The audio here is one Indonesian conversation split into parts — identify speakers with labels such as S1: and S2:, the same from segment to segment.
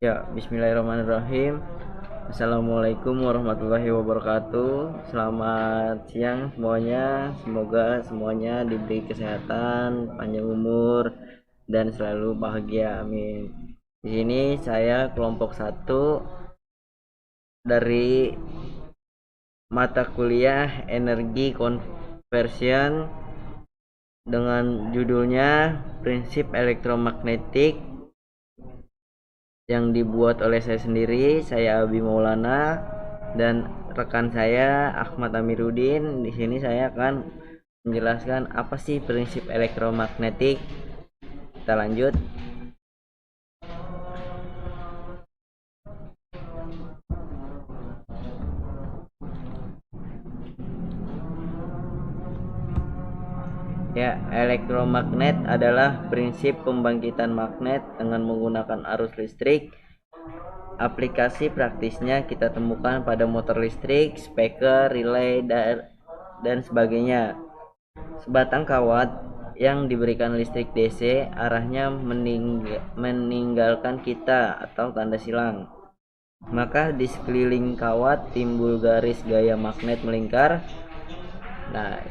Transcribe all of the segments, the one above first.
S1: Ya, bismillahirrahmanirrahim. Assalamualaikum warahmatullahi wabarakatuh. Selamat siang semuanya. Semoga semuanya diberi kesehatan, panjang umur, dan selalu bahagia. Amin. Di sini saya kelompok satu dari mata kuliah energi conversion dengan judulnya Prinsip Elektromagnetik yang dibuat oleh saya sendiri, saya Abi Maulana, dan rekan saya Ahmad Amiruddin. Di sini saya akan menjelaskan apa sih prinsip elektromagnetik. Kita lanjut. Ya, elektromagnet adalah prinsip pembangkitan magnet dengan menggunakan arus listrik. Aplikasi praktisnya kita temukan pada motor listrik, speaker, relay, dan sebagainya. Sebatang kawat yang diberikan listrik DC arahnya meninggalkan kita atau tanda silang. Maka di sekeliling kawat timbul garis gaya magnet melingkar. Nah,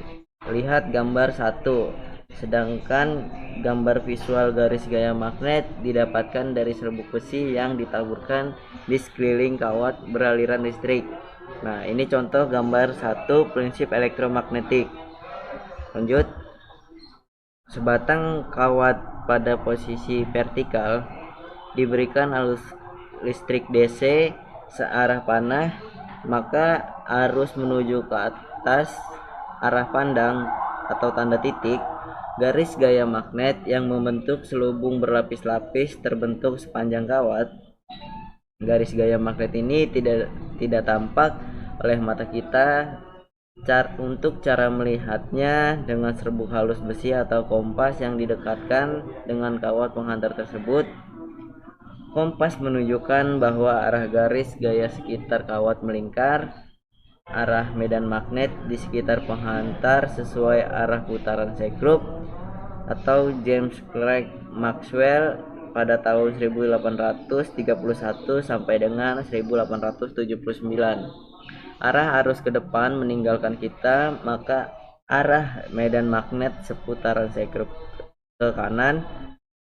S1: lihat gambar 1. Sedangkan gambar visual garis gaya magnet didapatkan dari serbuk besi yang ditaburkan di sekeliling kawat beraliran listrik. Nah, ini contoh gambar 1 prinsip elektromagnetik. Lanjut. Sebatang kawat pada posisi vertikal diberikan arus listrik DC searah panah, maka arus menuju ke atas arah pandang atau tanda titik. Garis gaya magnet yang membentuk selubung berlapis-lapis terbentuk sepanjang kawat. Garis gaya magnet ini tidak tampak oleh mata kita. Untuk cara melihatnya, dengan serbuk halus besi atau kompas yang didekatkan dengan kawat penghantar tersebut. Kompas menunjukkan bahwa arah garis gaya sekitar kawat melingkar. Arah medan magnet di sekitar penghantar sesuai arah putaran sekrup atau James Clerk Maxwell pada tahun 1831 sampai dengan 1879. Arah arus ke depan meninggalkan kita, maka arah medan magnet seputaran sekrup ke kanan.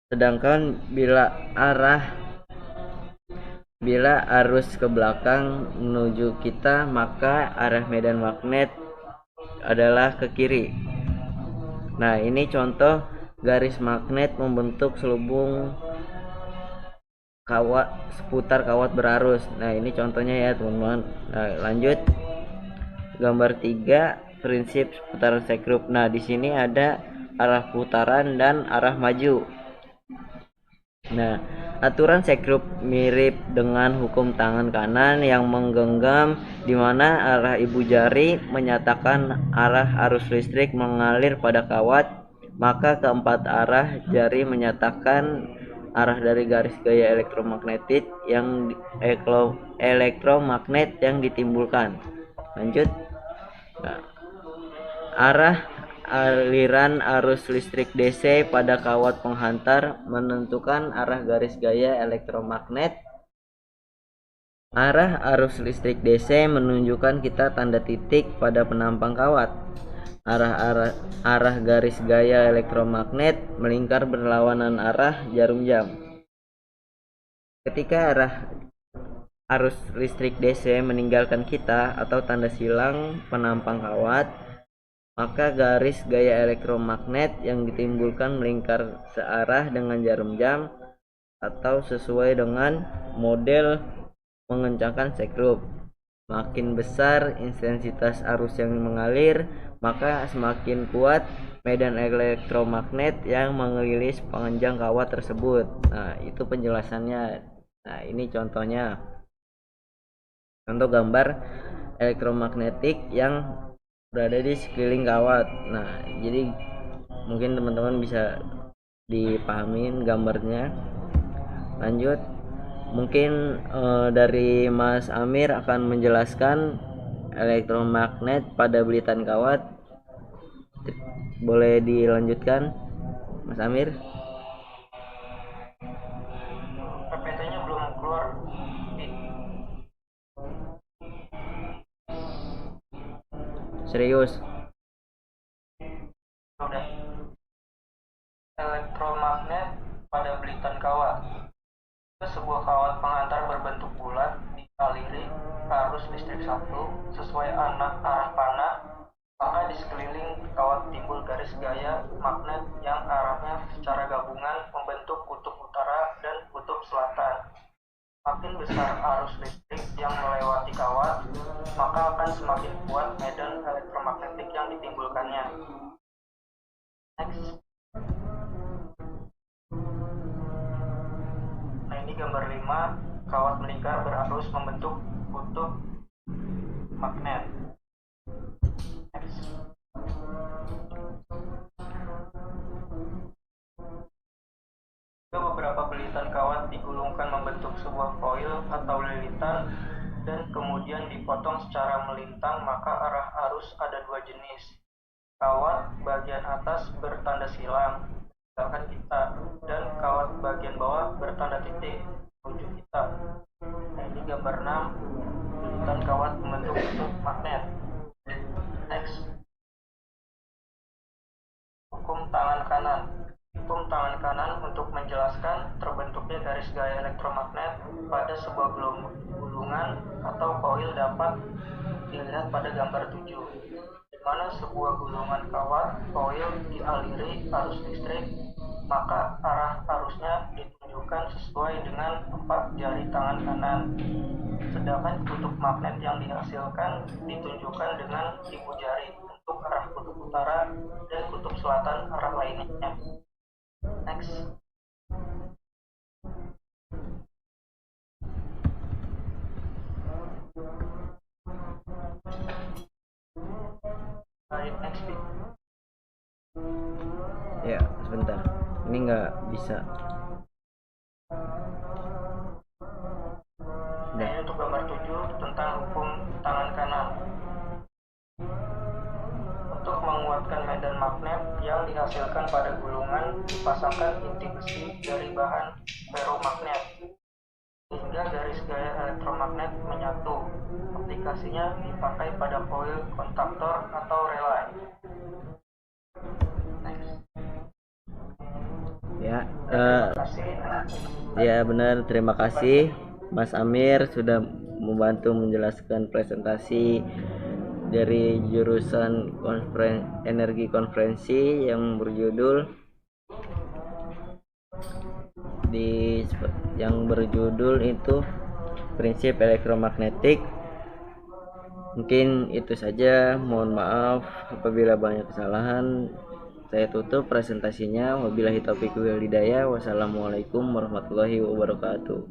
S1: Sedangkan bila arus ke belakang menuju kita, maka arah medan magnet adalah ke kiri. Nah, ini contoh garis magnet membentuk selubung kawat seputar kawat berarus. Nah, ini contohnya ya, teman-teman. Nah, lanjut. Gambar 3 prinsip putaran sekrup. Nah, di sini ada arah putaran dan arah maju. Nah, aturan sekrup mirip dengan hukum tangan kanan yang menggenggam, di mana arah ibu jari menyatakan arah arus listrik mengalir pada kawat, maka keempat arah jari menyatakan arah dari garis gaya elektromagnet yang ditimbulkan. Lanjut. Nah, arah aliran arus listrik DC pada kawat penghantar menentukan arah garis gaya elektromagnet. Arah arus listrik DC menunjukkan kita tanda titik pada penampang kawat. Arah garis gaya elektromagnet melingkar berlawanan arah jarum jam. Ketika arus listrik DC meninggalkan kita atau tanda silang penampang kawat, maka garis gaya elektromagnet yang ditimbulkan melingkar searah dengan jarum jam atau sesuai dengan model mengencangkan sekrup. Makin besar intensitas arus yang mengalir, maka semakin kuat medan elektromagnet yang mengelilingi sepanjang kawat tersebut. Nah, itu penjelasannya. Nah, ini contohnya. Contoh gambar elektromagnetik yang berada di sekeliling kawat. Nah, jadi mungkin teman-teman bisa dipahamin gambarnya. Lanjut, mungkin dari Mas Amir akan menjelaskan elektromagnet pada belitan kawat. Boleh dilanjutkan, Mas Amir?
S2: PPT-nya belum keluar keluar.
S1: Serius.
S2: Udah. Elektromagnet pada belitan kawat. Itu sebuah kawat pengantar berbentuk bulat dialiri arus listrik satu sesuai arah panah, maka di sekeliling kawat timbul garis gaya magnet yang arahnya secara gabungan membentuk kutub utara dan kutub selatan. Makin besar arus listrik yang melewati kawat, maka akan semakin kuat medan elektromagnetik yang ditimbulkannya. Next. Nah, ini gambar 5, kawat melingkar berarus membentuk kutub magnet. Next. Beberapa belitan kawat digulungkan membentuk sebuah koil atau lilitan dan kemudian dipotong secara melintang, maka arah arus ada dua jenis. Kawat bagian atas bertanda silang, misalkan kita, dan kawat bagian bawah bertanda titik, tujuh kita. Nah, ini gambar 6, belitan kawat membentuk kutub magnet. Next. Hukum tangan kanan. Hukum tangan kanan untuk menjelaskan terbentuknya garis gaya elektromagnet pada sebuah gulungan atau koil dapat dilihat pada gambar 7, di mana sebuah gulungan kawat koil dialiri arus listrik, maka arah arusnya ditunjukkan sesuai dengan 4 jari tangan kanan, sedangkan kutub magnet yang dihasilkan ditunjukkan dengan ibu jari untuk arah kutub utara dan kutub selatan arah lainnya. Next. Next.
S1: Ya, sebentar. Ini nggak bisa.
S2: Nah, ini untuk gambar 7 tentang hukum tangan kanan. Untuk menguatkan medan magnet yang dihasilkan pada gulungan, dipasangkan inti besi dari bahan ferromagnet sehingga garis gaya elektromagnet menyatu. Aplikasinya dipakai pada koil kontaktor atau relay. Next.
S1: Ya,
S2: Terima kasih.
S1: ya benar. Terima kasih Mas Amir sudah membantu menjelaskan presentasi dari jurusan energi konferensi yang berjudul itu prinsip elektromagnetik. Mungkin itu saja, mohon maaf apabila banyak kesalahan. Saya tutup presentasinya. Wabillahi taufiq wal hidayah. Wassalamualaikum warahmatullahi wabarakatuh.